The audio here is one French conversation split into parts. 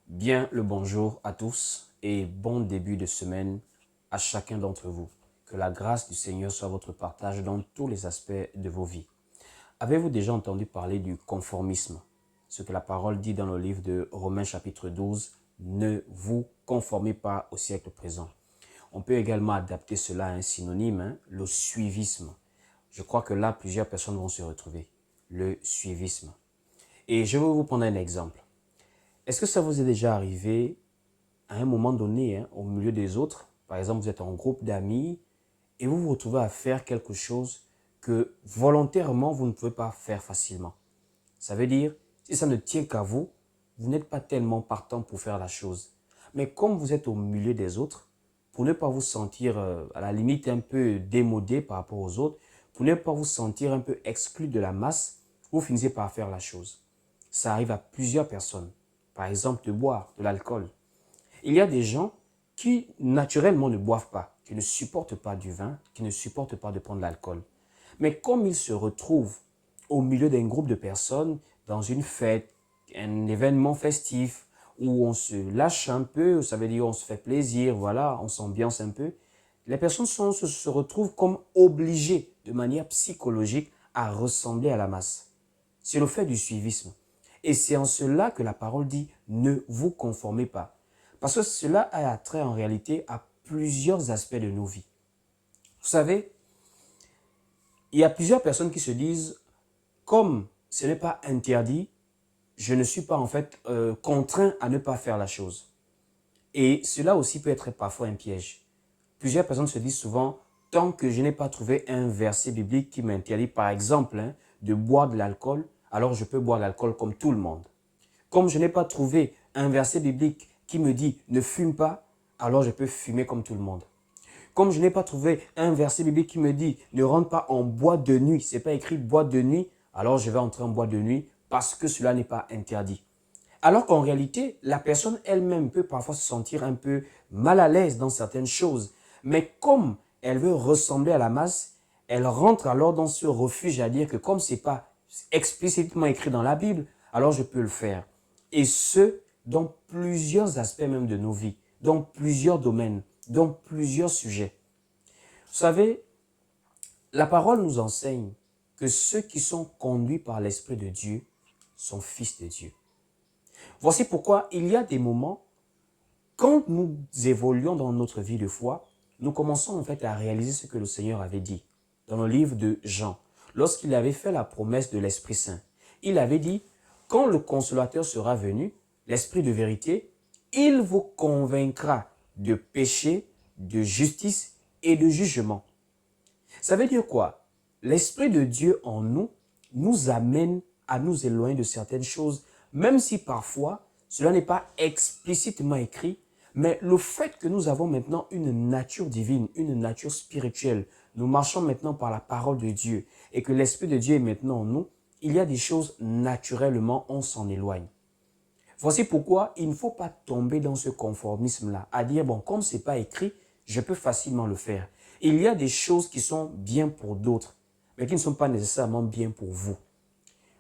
Bien le bonjour à tous et bon début de semaine à chacun d'entre vous. Que la grâce du Seigneur soit votre partage dans tous les aspects de vos vies. Avez-vous déjà entendu parler du conformisme? Ce que la parole dit dans le livre de Romains chapitre 12, ne vous conformez pas au siècle présent. On peut également adapter cela à un synonyme, le suivisme. Je crois que là, plusieurs personnes vont se retrouver. Le suivisme. Et je vais vous prendre un exemple. Est-ce que ça vous est déjà arrivé à un moment donné, au milieu des autres, par exemple, vous êtes en groupe d'amis et vous vous retrouvez à faire quelque chose que volontairement, vous ne pouvez pas faire facilement. Ça veut dire, si ça ne tient qu'à vous, vous n'êtes pas tellement partant pour faire la chose. Mais comme vous êtes au milieu des autres, pour ne pas vous sentir à la limite un peu démodé par rapport aux autres, pour ne pas vous sentir un peu exclu de la masse, vous finissez par faire la chose. Ça arrive à plusieurs personnes. Par exemple, de boire de l'alcool. Il y a des gens qui naturellement ne boivent pas, qui ne supportent pas du vin, qui ne supportent pas de prendre l'alcool. Mais comme ils se retrouvent au milieu d'un groupe de personnes, dans une fête, un événement festif, où on se lâche un peu, ça veut dire on se fait plaisir, voilà, on s'ambiance un peu, les personnes se retrouvent comme obligées de manière psychologique à ressembler à la masse. C'est le fait du suivisme. Et c'est en cela que la parole dit ne vous conformez pas. Parce que cela a attrait en réalité à plusieurs aspects de nos vies. Vous savez, il y a plusieurs personnes qui se disent, comme ce n'est pas interdit, je ne suis pas en fait contraint à ne pas faire la chose. Et cela aussi peut être parfois un piège. Plusieurs personnes se disent souvent, tant que je n'ai pas trouvé un verset biblique qui m'interdit, par exemple, de boire de l'alcool, alors je peux boire de l'alcool comme tout le monde. Comme je n'ai pas trouvé un verset biblique qui me dit ne fume pas, alors je peux fumer comme tout le monde. Comme je n'ai pas trouvé un verset biblique qui me dit ne rentre pas en boîte de nuit, c'est pas écrit boîte de nuit, alors je vais entrer en boîte de nuit parce que cela n'est pas interdit. Alors qu'en réalité, la personne elle-même peut parfois se sentir un peu mal à l'aise dans certaines choses. Mais comme elle veut ressembler à la masse, elle rentre alors dans ce refuge à dire que comme ce n'est pas explicitement écrit dans la Bible, alors je peux le faire. Et ce, dans plusieurs aspects même de nos vies, dans plusieurs domaines, dans plusieurs sujets. Vous savez, la parole nous enseigne que ceux qui sont conduits par l'Esprit de Dieu sont fils de Dieu. Voici pourquoi il y a des moments, quand nous évoluons dans notre vie de foi, nous commençons en fait à réaliser ce que le Seigneur avait dit dans le livre de Jean, lorsqu'il avait fait la promesse de l'Esprit Saint. Il avait dit, quand le Consolateur sera venu, l'Esprit de vérité, il vous convaincra de péché, de justice et de jugement. Ça veut dire quoi? L'Esprit de Dieu en nous nous amène à nous éloigner de certaines choses, même si parfois cela n'est pas explicitement écrit, mais le fait que nous avons maintenant une nature divine, une nature spirituelle, nous marchons maintenant par la parole de Dieu et que l'Esprit de Dieu est maintenant en nous, il y a des choses naturellement, on s'en éloigne. Voici pourquoi il ne faut pas tomber dans ce conformisme-là, à dire, bon, comme ce n'est pas écrit, je peux facilement le faire. Il y a des choses qui sont bien pour d'autres, mais qui ne sont pas nécessairement bien pour vous. Vous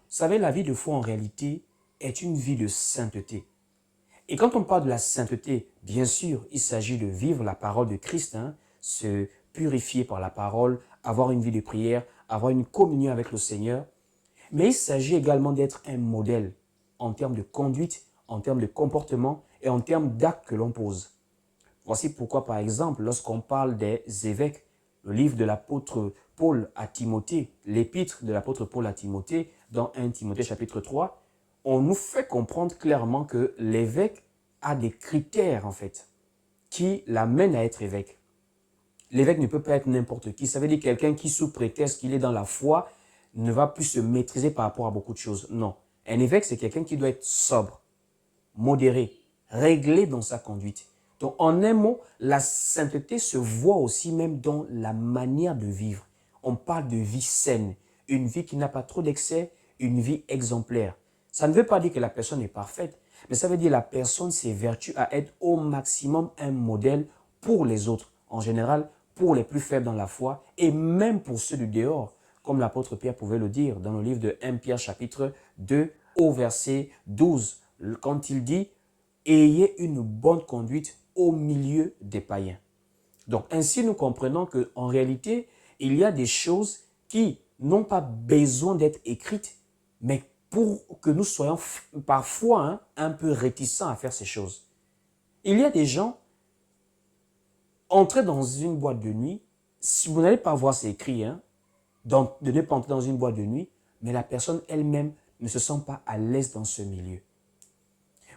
savez, la vie de foi en réalité est une vie de sainteté. Et quand on parle de la sainteté, bien sûr, il s'agit de vivre la parole de Christ, se purifier par la parole, avoir une vie de prière, avoir une communion avec le Seigneur. Mais il s'agit également d'être un modèle en termes de conduite, en termes de comportement et en termes d'actes que l'on pose. Voici pourquoi, par exemple, lorsqu'on parle des évêques, le livre de l'apôtre Paul à Timothée, l'épître de l'apôtre Paul à Timothée, dans 1 Timothée chapitre 3, on nous fait comprendre clairement que l'évêque a des critères, en fait, qui l'amènent à être évêque. L'évêque ne peut pas être n'importe qui. Ça veut dire quelqu'un qui, sous prétexte qu'il est dans la foi, ne va plus se maîtriser par rapport à beaucoup de choses. Non. Un évêque, c'est quelqu'un qui doit être sobre, modéré, réglé dans sa conduite. Donc, en un mot, la sainteté se voit aussi même dans la manière de vivre. On parle de vie saine, une vie qui n'a pas trop d'excès, une vie exemplaire. Ça ne veut pas dire que la personne est parfaite, mais ça veut dire que la personne s'évertue à être au maximum un modèle pour les autres. En général, pour les plus faibles dans la foi et même pour ceux du dehors, comme l'apôtre Pierre pouvait le dire dans le livre de 1 Pierre chapitre 2 au verset 12, quand il dit ayez une bonne conduite au milieu des païens. Donc ainsi nous comprenons qu'en réalité, il y a des choses qui n'ont pas besoin d'être écrites, mais pour que nous soyons parfois un peu réticents à faire ces choses. Il y a des gens, entrer dans une boîte de nuit, si vous n'allez pas voir c'est écrit, de ne pas entrer dans une boîte de nuit, mais la personne elle-même ne se sent pas à l'aise dans ce milieu.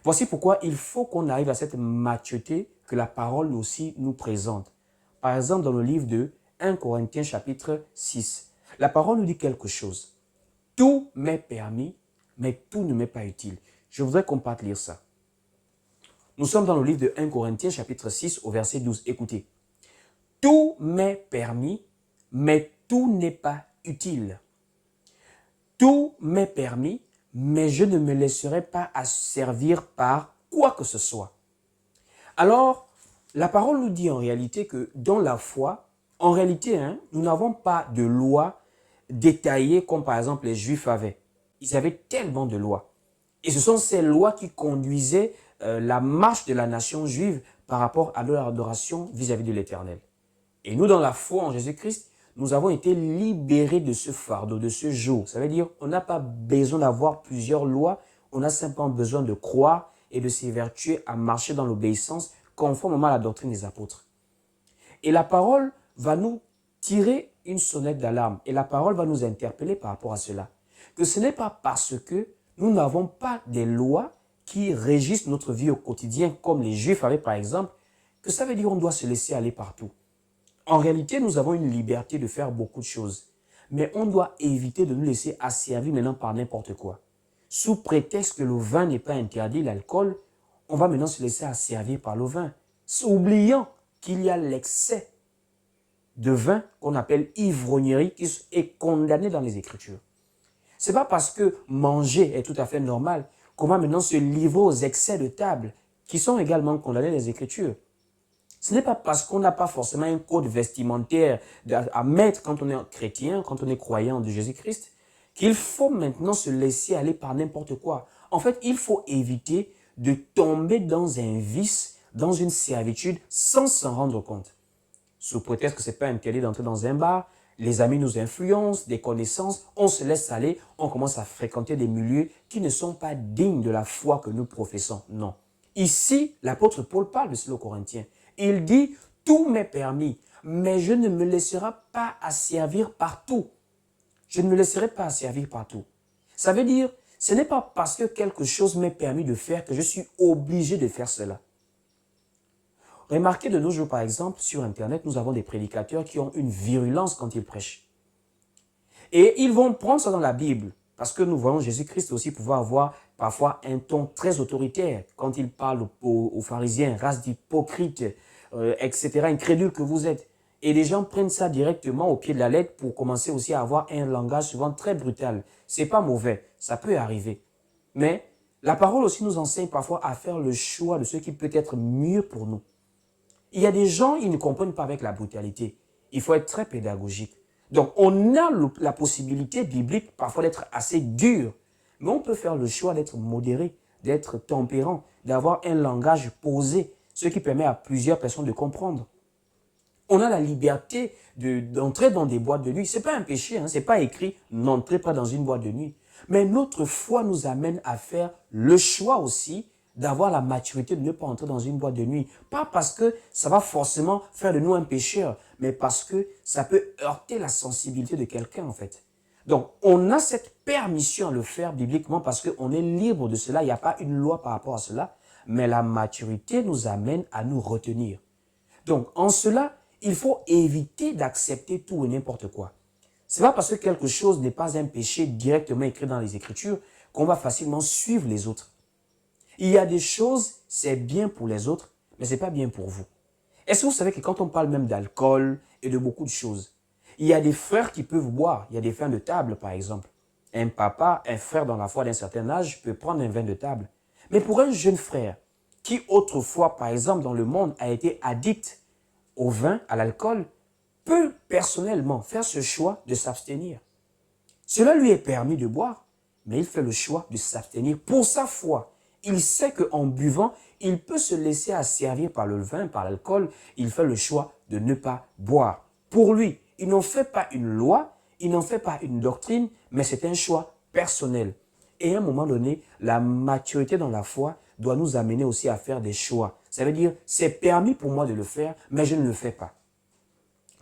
Voici pourquoi il faut qu'on arrive à cette maturité que la parole aussi nous présente. Par exemple, dans le livre de 1 Corinthiens chapitre 6, la parole nous dit quelque chose. Tout m'est permis, mais tout ne m'est pas utile. Je voudrais qu'on parte lire ça. Nous sommes dans le livre de 1 Corinthiens chapitre 6 au verset 12. Écoutez. Tout m'est permis, mais tout n'est pas utile. Tout m'est permis, mais je ne me laisserai pas asservir par quoi que ce soit. Alors, la parole nous dit en réalité que dans la foi, en réalité, nous n'avons pas de loi détaillée comme par exemple les Juifs avaient. Ils avaient tellement de lois. Et ce sont ces lois qui conduisaient la marche de la nation juive par rapport à leur adoration vis-à-vis de l'Éternel. Et nous, dans la foi en Jésus-Christ, nous avons été libérés de ce fardeau, de ce joug. Ça veut dire on n'a pas besoin d'avoir plusieurs lois, on a simplement besoin de croire et de s'évertuer à marcher dans l'obéissance conformément à la doctrine des apôtres. Et la parole va nous tirer une sonnette d'alarme et la parole va nous interpeller par rapport à cela. Que ce n'est pas parce que nous n'avons pas des lois qui régissent notre vie au quotidien, comme les Juifs avaient par exemple, que ça veut dire qu'on doit se laisser aller partout. En réalité, nous avons une liberté de faire beaucoup de choses. Mais on doit éviter de nous laisser asservir maintenant par n'importe quoi. Sous prétexte que le vin n'est pas interdit, l'alcool, on va maintenant se laisser asservir par le vin. Oubliant qu'il y a l'excès de vin qu'on appelle ivrognerie qui est condamné dans les Écritures. Ce n'est pas parce que manger est tout à fait normal qu'on va maintenant se livrer aux excès de table qui sont également condamnés dans les Écritures. Ce n'est pas parce qu'on n'a pas forcément un code vestimentaire à mettre quand on est chrétien, quand on est croyant de Jésus-Christ, qu'il faut maintenant se laisser aller par n'importe quoi. En fait, il faut éviter de tomber dans un vice, dans une servitude, sans s'en rendre compte. Sous prétexte que ce n'est pas interdit d'entrer dans un bar, les amis nous influencent, des connaissances, on se laisse aller, on commence à fréquenter des milieux qui ne sont pas dignes de la foi que nous professons. Non. Ici, l'apôtre Paul parle de cela aux Corinthiens. Il dit, tout m'est permis, mais je ne me laisserai pas asservir partout. Je ne me laisserai pas asservir partout. Ça veut dire, ce n'est pas parce que quelque chose m'est permis de faire que je suis obligé de faire cela. Remarquez de nos jours, par exemple, sur Internet, nous avons des prédicateurs qui ont une virulence quand ils prêchent. Et ils vont prendre ça dans la Bible, parce que nous voyons Jésus-Christ aussi pouvoir avoir parfois un ton très autoritaire quand il parle aux pharisiens, race d'hypocrites, etc., incrédules que vous êtes. Et les gens prennent ça directement au pied de la lettre pour commencer aussi à avoir un langage souvent très brutal. C'est pas mauvais, ça peut arriver. Mais la parole aussi nous enseigne parfois à faire le choix de ce qui peut être mieux pour nous. Il y a des gens, ils ne comprennent pas avec la brutalité. Il faut être très pédagogique. Donc, on a la possibilité biblique parfois d'être assez dur, mais on peut faire le choix d'être modéré, d'être tempérant, d'avoir un langage posé, ce qui permet à plusieurs personnes de comprendre. On a la liberté d'entrer dans des boîtes de nuit. Ce n'est pas un péché, ce n'est pas écrit « n'entrez pas dans une boîte de nuit ». Mais notre foi nous amène à faire le choix aussi d'avoir la maturité de ne pas entrer dans une boîte de nuit. Pas parce que ça va forcément faire de nous un pécheur, mais parce que ça peut heurter la sensibilité de quelqu'un en fait. Donc, on a cette permission à le faire bibliquement parce qu'on est libre de cela. Il n'y a pas une loi par rapport à cela, mais la maturité nous amène à nous retenir. Donc, en cela, il faut éviter d'accepter tout et n'importe quoi. Ce n'est pas parce que quelque chose n'est pas un péché directement écrit dans les Écritures qu'on va facilement suivre les autres. Il y a des choses, c'est bien pour les autres, mais ce n'est pas bien pour vous. Est-ce que vous savez que quand on parle même d'alcool et de beaucoup de choses, il y a des frères qui peuvent boire, il y a des vins de table par exemple. Un papa, un frère dans la foi d'un certain âge peut prendre un vin de table. Mais pour un jeune frère qui autrefois, par exemple dans le monde, a été addict au vin, à l'alcool, peut personnellement faire ce choix de s'abstenir. Cela lui est permis de boire, mais il fait le choix de s'abstenir pour sa foi. Il sait qu'en buvant, il peut se laisser asservir par le vin, par l'alcool. Il fait le choix de ne pas boire. Pour lui, il n'en fait pas une loi, il n'en fait pas une doctrine, mais c'est un choix personnel. Et à un moment donné, la maturité dans la foi doit nous amener aussi à faire des choix. Ça veut dire, c'est permis pour moi de le faire, mais je ne le fais pas.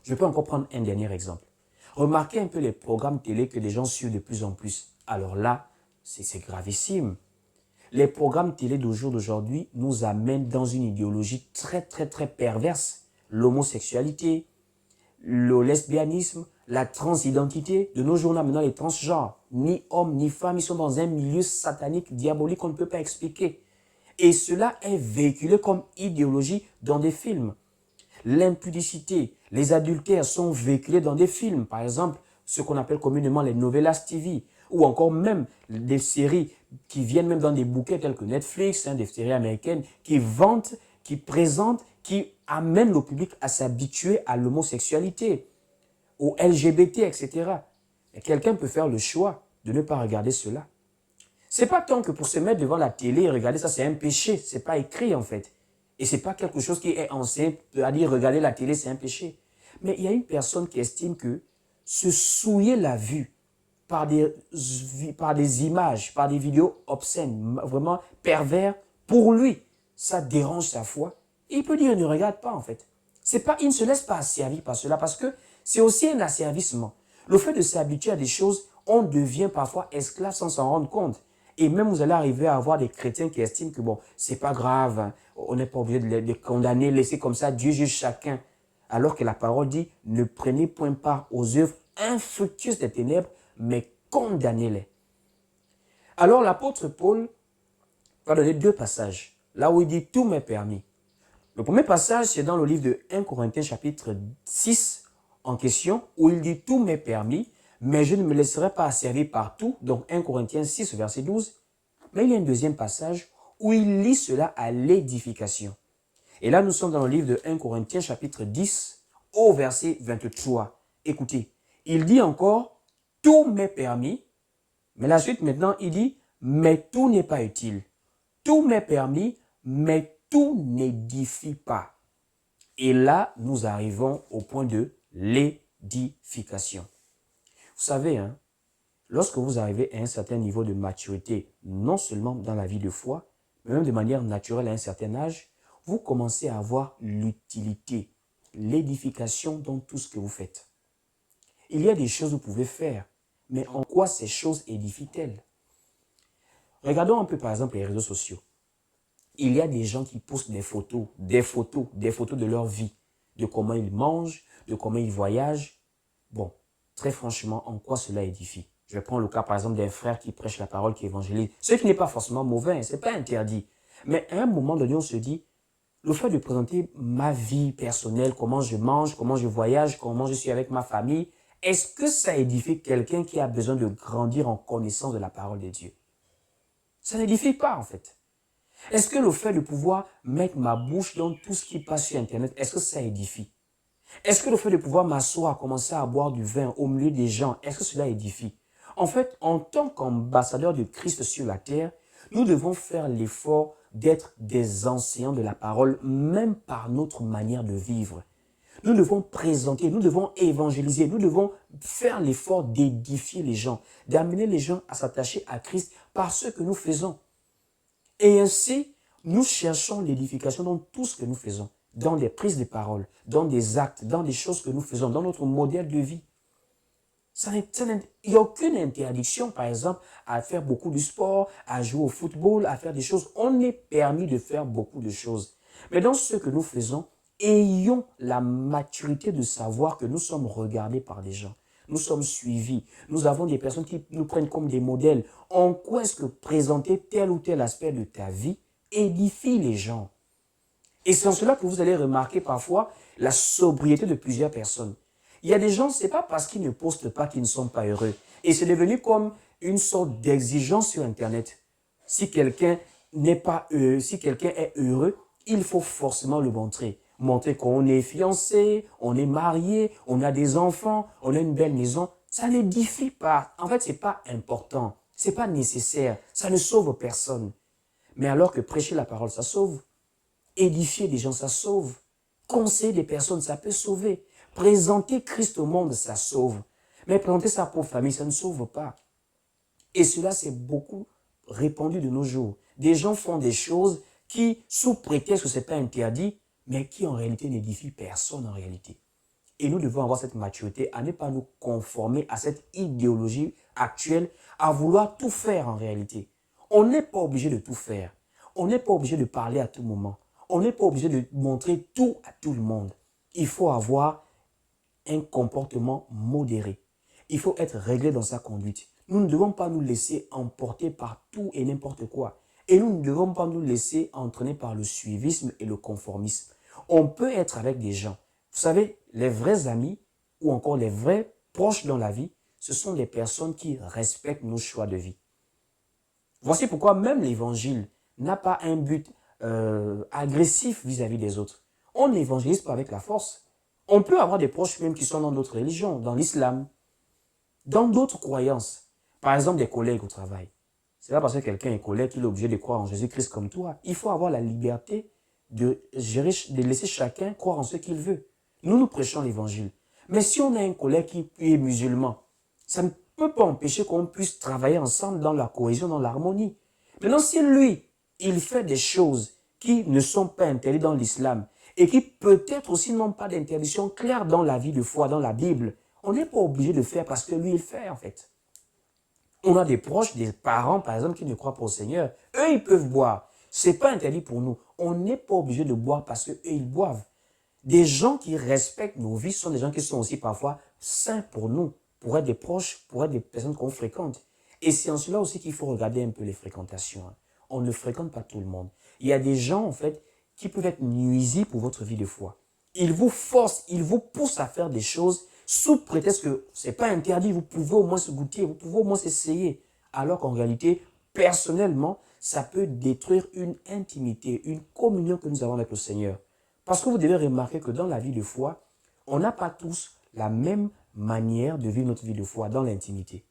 Je peux encore prendre un dernier exemple. Remarquez un peu les programmes télé que les gens suivent de plus en plus. Alors là, c'est gravissime. Les programmes télé d'aujourd'hui nous amènent dans une idéologie très perverse. L'homosexualité, le lesbianisme, la transidentité. De nos jours, on a maintenant les transgenres. Ni hommes, ni femmes, ils sont dans un milieu satanique, diabolique qu'on ne peut pas expliquer. Et cela est véhiculé comme idéologie dans des films. L'impudicité, les adultères sont véhiculés dans des films. Par exemple, ce qu'on appelle communément les novelas TV, ou encore même des séries qui viennent même dans des bouquets tels que Netflix, des séries américaines, qui vantent, qui présentent, qui amènent le public à s'habituer à l'homosexualité, au LGBT, etc. Et quelqu'un peut faire le choix de ne pas regarder cela. C'est pas tant que pour se mettre devant la télé et regarder ça, c'est un péché. C'est pas écrit en fait. Et c'est pas quelque chose qui est enseigné, à dire regarder la télé, c'est un péché. Mais il y a une personne qui estime que se souiller la vue par des images, par des vidéos obscènes, vraiment pervers, pour lui, ça dérange sa foi. Et il peut dire, ne regarde pas en fait. C'est pas, il ne se laisse pas asservir par cela parce que c'est aussi un asservissement. Le fait de s'habituer à des choses, on devient parfois esclave sans s'en rendre compte. Et même vous allez arriver à avoir des chrétiens qui estiment que bon, c'est pas grave, hein, on n'est pas obligé de les condamner, laisser comme ça, Dieu juge chacun. Alors que la parole dit, ne prenez point part aux œuvres infructueuses des ténèbres, mais condamnez-les. Alors l'apôtre Paul va donner deux passages, là où il dit tout m'est permis. Le premier passage, c'est dans le livre de 1 Corinthiens chapitre 6 en question, où il dit tout m'est permis, mais je ne me laisserai pas asservir par tout. Donc 1 Corinthiens 6, verset 12. Mais il y a un deuxième passage où il lit cela à l'édification. Et là, nous sommes dans le livre de 1 Corinthiens chapitre 10 au verset 23. Écoutez, il dit encore, tout m'est permis, mais la suite maintenant, il dit, mais tout n'est pas utile. Tout m'est permis, mais tout n'édifie pas. Et là, nous arrivons au point de l'édification. Vous savez, hein, lorsque vous arrivez à un certain niveau de maturité, non seulement dans la vie de foi, mais même de manière naturelle à un certain âge, vous commencez à avoir l'utilité, l'édification dans tout ce que vous faites. Il y a des choses que vous pouvez faire, mais en quoi ces choses édifient-elles? Regardons un peu par exemple les réseaux sociaux. Il y a des gens qui postent des photos de leur vie, de comment ils mangent, de comment ils voyagent. Bon, très franchement, en quoi cela édifie? Je vais prendre le cas par exemple d'un frère qui prêche la parole, qui évangélise. Ce qui n'est pas forcément mauvais, ce n'est pas interdit. Mais à un moment donné, on se dit, le fait de présenter ma vie personnelle, comment je mange, comment je voyage, comment je suis avec ma famille, est-ce que ça édifie quelqu'un qui a besoin de grandir en connaissance de la parole de Dieu? Ça n'édifie pas en fait. Est-ce que le fait de pouvoir mettre ma bouche dans tout ce qui passe sur Internet, est-ce que ça édifie? Est-ce que le fait de pouvoir m'asseoir, commencer à boire du vin au milieu des gens, est-ce que cela édifie? En fait, en tant qu'ambassadeur de Christ sur la terre, nous devons faire l'effort d'être des enseignants de la parole, même par notre manière de vivre. Nous devons présenter, nous devons évangéliser, nous devons faire l'effort d'édifier les gens, d'amener les gens à s'attacher à Christ par ce que nous faisons. Et ainsi, nous cherchons l'édification dans tout ce que nous faisons, dans des prises de parole, dans des actes, dans des choses que nous faisons, dans notre modèle de vie. Il n'y a aucune interdiction, par exemple, à faire beaucoup de sport, à jouer au football, à faire des choses. On est permis de faire beaucoup de choses. Mais dans ce que nous faisons, ayons la maturité de savoir que nous sommes regardés par des gens. Nous sommes suivis. Nous avons des personnes qui nous prennent comme des modèles. En quoi est-ce que présenter tel ou tel aspect de ta vie édifie les gens? Et c'est en cela que vous allez remarquer parfois la sobriété de plusieurs personnes. Il y a des gens, ce n'est pas parce qu'ils ne postent pas qu'ils ne sont pas heureux. Et c'est devenu comme une sorte d'exigence sur Internet. Si quelqu'un n'est pas heureux, si quelqu'un est heureux, il faut forcément le montrer. Montrer qu'on est fiancé, on est marié, on a des enfants, on a une belle maison. Ça n'édifie pas. En fait, ce n'est pas important. Ce n'est pas nécessaire. Ça ne sauve personne. Mais alors que prêcher la parole, ça sauve. Édifier des gens, ça sauve. Conseiller des personnes, ça peut sauver. Présenter Christ au monde, ça sauve. Mais présenter sa propre famille, ça ne sauve pas. Et cela, c'est beaucoup répandu de nos jours. Des gens font des choses qui, sous prétexte que ce n'est pas interdit, mais qui en réalité n'édifient personne en réalité. Et nous devons avoir cette maturité à ne pas nous conformer à cette idéologie actuelle, à vouloir tout faire en réalité. On n'est pas obligé de tout faire. On n'est pas obligé de parler à tout moment. On n'est pas obligé de montrer tout à tout le monde. Il faut avoir un comportement modéré. Il faut être réglé dans sa conduite. Nous ne devons pas nous laisser emporter par tout et n'importe quoi. Et nous ne devons pas nous laisser entraîner par le suivisme et le conformisme. On peut être avec des gens. Vous savez, les vrais amis ou encore les vrais proches dans la vie, ce sont des personnes qui respectent nos choix de vie. Voici pourquoi même l'évangile n'a pas un but agressif vis-à-vis des autres. On n'évangélise pas avec la force. On peut avoir des proches même qui sont dans d'autres religions, dans l'islam, dans d'autres croyances. Par exemple, des collègues au travail. C'est pas parce que quelqu'un est collègue qu'il est obligé de croire en Jésus-Christ comme toi. Il faut avoir la liberté de laisser chacun croire en ce qu'il veut. Nous prêchons l'évangile. Mais si on a un collègue qui est musulman, ça ne peut pas empêcher qu'on puisse travailler ensemble dans la cohésion, dans l'harmonie. Maintenant, si lui, il fait des choses qui ne sont pas interdites dans l'islam et qui peut-être aussi n'ont pas d'interdiction claire dans la vie de foi, dans la Bible, on n'est pas obligé de faire parce que lui, il fait en fait. On a des proches, des parents par exemple, qui ne croient pas au Seigneur. Eux, ils peuvent boire. Ce n'est pas interdit pour nous. On n'est pas obligé de boire parce qu'eux, ils boivent. Des gens qui respectent nos vies sont des gens qui sont aussi parfois sains pour nous, pour être des proches, pour être des personnes qu'on fréquente. Et c'est en cela aussi qu'il faut regarder un peu les fréquentations. On ne fréquente pas tout le monde. Il y a des gens, en fait, qui peuvent être nuisibles pour votre vie de foi. Ils vous forcent, ils vous poussent à faire des choses sous prétexte que ce n'est pas interdit, vous pouvez au moins se goûter, vous pouvez au moins s'essayer. Alors qu'en réalité, personnellement, ça peut détruire une intimité, une communion que nous avons avec le Seigneur. Parce que vous devez remarquer que dans la vie de foi, on n'a pas tous la même manière de vivre notre vie de foi dans l'intimité.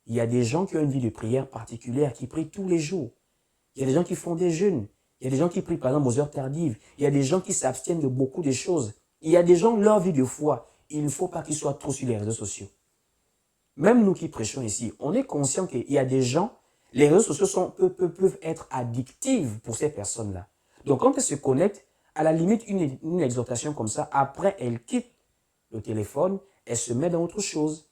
Il y a des gens qui ont une vie de prière particulière, qui prient tous les jours. Il y a des gens qui font des jeûnes. Il y a des gens qui prient par exemple aux heures tardives. Il y a des gens qui s'abstiennent de beaucoup de choses. Il y a des gens, leur vie de foi, il ne faut pas qu'ils soient trop sur les réseaux sociaux. Même nous qui prêchons ici, on est conscient qu'il y a des gens, les réseaux sociaux peuvent être addictifs pour ces personnes-là. Donc quand elles se connectent, à la limite, une exhortation comme ça, après, elle quitte le téléphone, elle se met dans autre chose.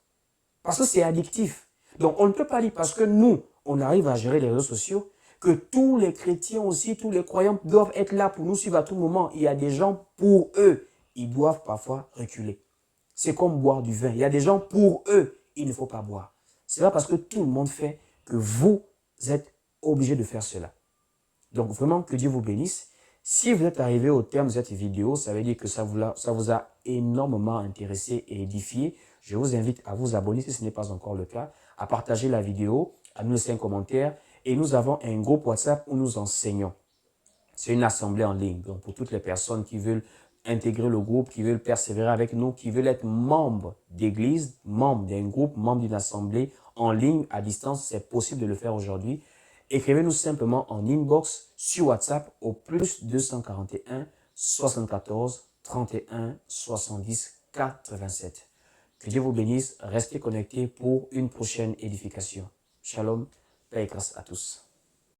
Parce que c'est addictif. Donc, on ne peut pas dire parce que nous, on arrive à gérer les réseaux sociaux, que tous les chrétiens aussi, tous les croyants doivent être là pour nous suivre à tout moment. Il y a des gens, pour eux, ils doivent parfois reculer. C'est comme boire du vin. Il y a des gens, pour eux, il ne faut pas boire. C'est pas parce que tout le monde fait que vous êtes obligé de faire cela. Donc, vraiment, que Dieu vous bénisse. Si vous êtes arrivé au terme de cette vidéo, ça veut dire que ça vous a énormément intéressé et édifié. Je vous invite à vous abonner si ce n'est pas encore le cas, à partager la vidéo, à nous laisser un commentaire. Et nous avons un groupe WhatsApp où nous enseignons. C'est une assemblée en ligne. Donc, pour toutes les personnes qui veulent intégrer le groupe, qui veulent persévérer avec nous, qui veulent être membres d'église, membres d'un groupe, membres d'une assemblée en ligne, à distance, c'est possible de le faire aujourd'hui. Écrivez-nous simplement en inbox sur WhatsApp au plus 241 74 31 70 87. Que Dieu vous bénisse. Restez connectés pour une prochaine édification. Shalom, paix et grâce à tous.